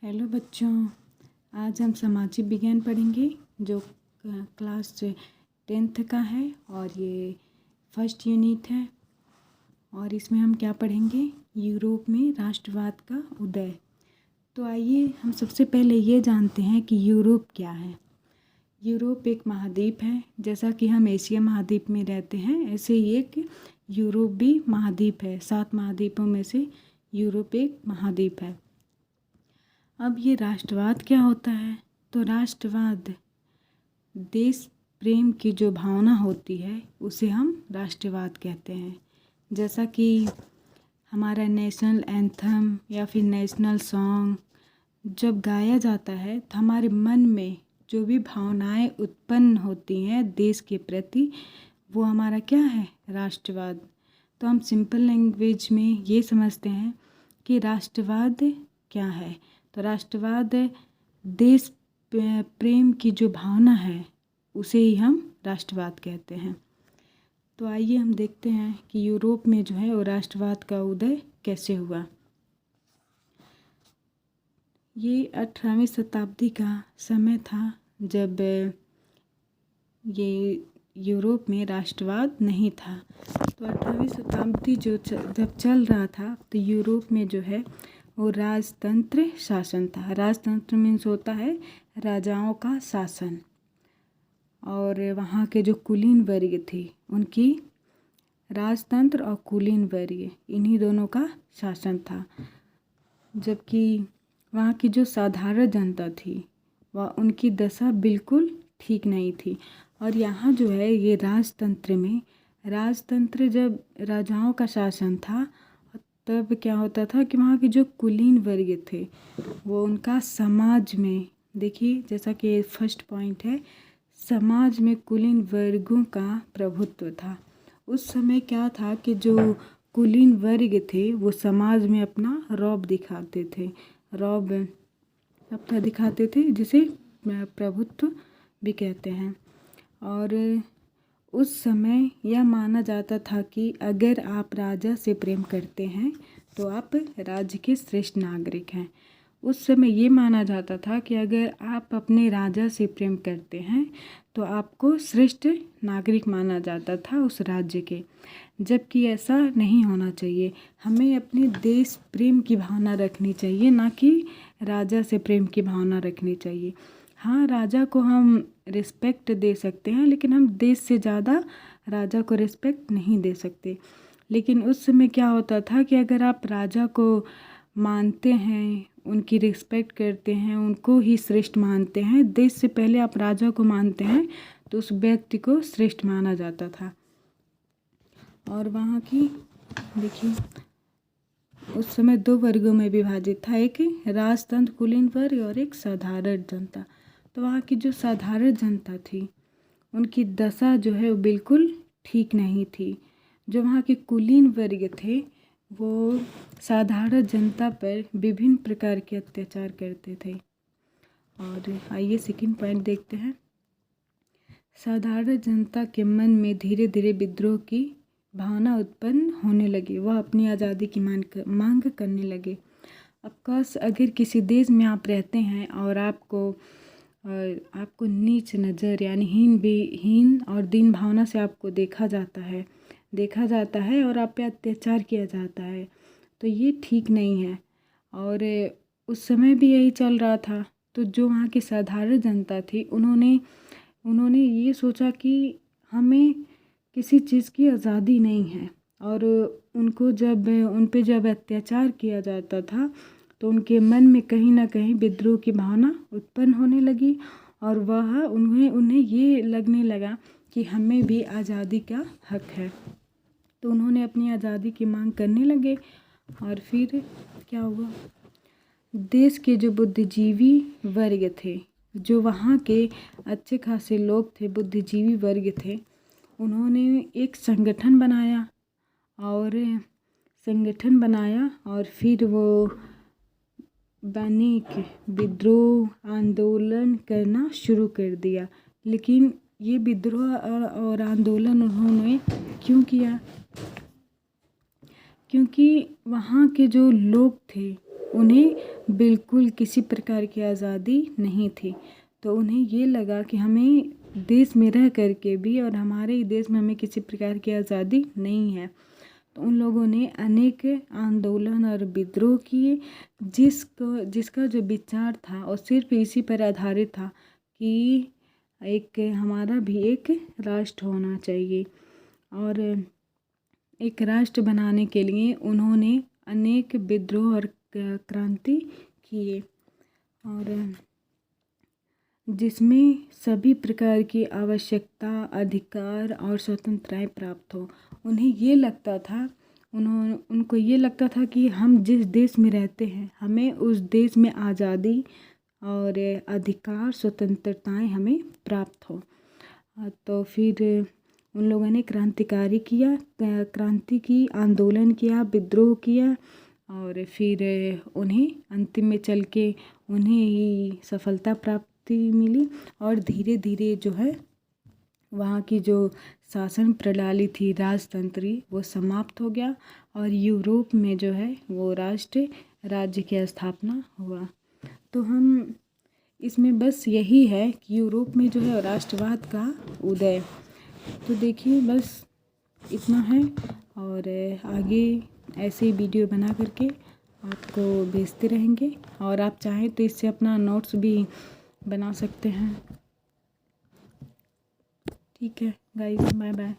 Hello बच्चों, आज हम सामाजिक विज्ञान पढ़ेंगे जो क्लास 10th का है और ये फर्स्ट यूनिट है। और इसमें हम क्या पढ़ेंगे, यूरोप में राष्ट्रवाद का उदय। तो आइए हम सबसे पहले ये जानते हैं कि यूरोप क्या है। यूरोप एक महाद्वीप है। जैसा कि हम एशिया महाद्वीप में रहते हैं, ऐसे ही एक यूरोप भी महाद्वीप है। 7 महाद्वीपों में से यूरोप एक महाद्वीप है। अब ये राष्ट्रवाद क्या होता है? तो राष्ट्रवाद देश प्रेम की जो भावना होती है उसे हम राष्ट्रवाद कहते हैं। जैसा कि हमारा नेशनल एंथम या फिर नेशनल सॉन्ग जब गाया जाता है तो हमारे मन में जो भी भावनाएं उत्पन्न होती हैं देश के प्रति, वो हमारा क्या है? राष्ट्रवाद। तो हम सिंपल लैंग्वेज में ये समझते हैं कि राष्ट्रवाद क्या है। तो राष्ट्रवाद देश प्रेम की जो भावना है उसे ही हम राष्ट्रवाद कहते हैं। तो आइए हम देखते हैं कि यूरोप में जो है वो राष्ट्रवाद का उदय कैसे हुआ। ये 18वीं शताब्दी का समय था जब ये यूरोप में राष्ट्रवाद नहीं था। तो 18वीं शताब्दी जब चल रहा था तो यूरोप में जो है वो राजतंत्र शासन था। राजतंत्र मीन्स होता है राजाओं का शासन, और वहाँ के जो कुलीन वर्ग थे उनकी राजतंत्र और कुलीन वर्ग इन्हीं दोनों का शासन था। जबकि वहाँ की जो साधारण जनता थी वह उनकी दशा बिल्कुल ठीक नहीं थी। और यहाँ जो है ये राजतंत्र जब राजाओं का शासन था तब क्या होता था कि वहाँ के जो कुलीन वर्ग थे वो उनका समाज में, देखिए जैसा कि फर्स्ट पॉइंट है, समाज में कुलीन वर्गों का प्रभुत्व था। उस समय क्या था कि जो कुलीन वर्ग थे वो समाज में अपना रौब दिखाते थे। रौब अपना दिखाते थे जिसे प्रभुत्व भी कहते हैं। और उस समय यह माना जाता था कि अगर आप राजा से प्रेम करते हैं तो आप राज्य के श्रेष्ठ नागरिक हैं। उस समय ये माना जाता था कि अगर आप अपने राजा से प्रेम करते हैं तो आपको श्रेष्ठ नागरिक माना जाता था उस राज्य के। जबकि ऐसा नहीं होना चाहिए। हमें अपने देश प्रेम की भावना रखनी चाहिए, ना कि राजा से प्रेम की भावना रखनी चाहिए। हाँ, राजा को हम रिस्पेक्ट दे सकते हैं, लेकिन हम देश से ज़्यादा राजा को रिस्पेक्ट नहीं दे सकते। लेकिन उस समय क्या होता था कि अगर आप राजा को मानते हैं, उनकी रिस्पेक्ट करते हैं, उनको ही श्रेष्ठ मानते हैं, देश से पहले आप राजा को मानते हैं, तो उस व्यक्ति को श्रेष्ठ माना जाता था। और वहाँ की देखिए उस समय 2 वर्गों में विभाजित था, एक राजतंत्र कुलीन वर्ग और एक साधारण जनता। तो वहाँ की जो साधारण जनता थी उनकी दशा जो है वो बिल्कुल ठीक नहीं थी। जो वहाँ के कुलीन वर्ग थे वो साधारण जनता पर विभिन्न प्रकार के अत्याचार करते थे। और आइए सेकंड पॉइंट देखते हैं। साधारण जनता के मन में धीरे धीरे विद्रोह की भावना उत्पन्न होने लगी। वह अपनी आज़ादी की मांग करने लगे। ऑफकोर्स अगर किसी देश में आप रहते हैं और आपको नीच नज़र यानी हीन और दीन भावना से आपको देखा जाता है और आप पे अत्याचार किया जाता है, तो ये ठीक नहीं है। और उस समय भी यही चल रहा था। तो जो वहाँ की साधारण जनता थी उन्होंने ये सोचा कि हमें किसी चीज़ की आज़ादी नहीं है। और उन पे जब अत्याचार किया जाता था तो उनके मन में कहीं ना कहीं विद्रोह की भावना उत्पन्न होने लगी। और उन्हें ये लगने लगा कि हमें भी आज़ादी का हक है। तो उन्होंने अपनी आज़ादी की मांग करने लगे। और फिर क्या हुआ, देश के जो बुद्धिजीवी वर्ग थे, जो वहाँ के अच्छे खासे लोग थे, बुद्धिजीवी वर्ग थे, उन्होंने एक संगठन बनाया और फिर वो दैनिक विद्रोह आंदोलन करना शुरू कर दिया। लेकिन ये विद्रोह और आंदोलन उन्होंने क्यों किया? क्योंकि वहाँ के जो लोग थे उन्हें बिल्कुल किसी प्रकार की आज़ादी नहीं थी। तो उन्हें ये लगा कि हमें देश में रह कर के भी और हमारे ही देश में हमें किसी प्रकार की आज़ादी नहीं है। तो उन लोगों ने अनेक आंदोलन और विद्रोह किए, जिसका जो विचार था और सिर्फ इसी पर आधारित था कि हमारा भी एक राष्ट्र होना चाहिए। और एक राष्ट्र बनाने के लिए उन्होंने अनेक विद्रोह और क्रांति किए, और जिसमें सभी प्रकार की आवश्यकता, अधिकार और स्वतंत्रताएं प्राप्त हो। उनको ये लगता था कि हम जिस देश में रहते हैं हमें उस देश में आज़ादी और अधिकार, स्वतंत्रताएं हमें प्राप्त हो। तो फिर उन लोगों ने क्रांति की, आंदोलन किया, विद्रोह किया, और फिर उन्हें अंतिम में चल के उन्हें ही सफलता प्राप्ति मिली। और धीरे धीरे जो है वहाँ की जो शासन प्रणाली थी राजतंत्री, वो समाप्त हो गया और यूरोप में जो है वो राष्ट्र राज्य की स्थापना हुआ। तो हम इसमें बस यही है कि यूरोप में जो है राष्ट्रवाद का उदय। तो देखिए बस इतना है, और आगे ऐसे वीडियो बना करके आपको भेजते रहेंगे, और आप चाहें तो इससे अपना नोट्स भी बना सकते हैं। ठीक है गाइस, बाय बाय।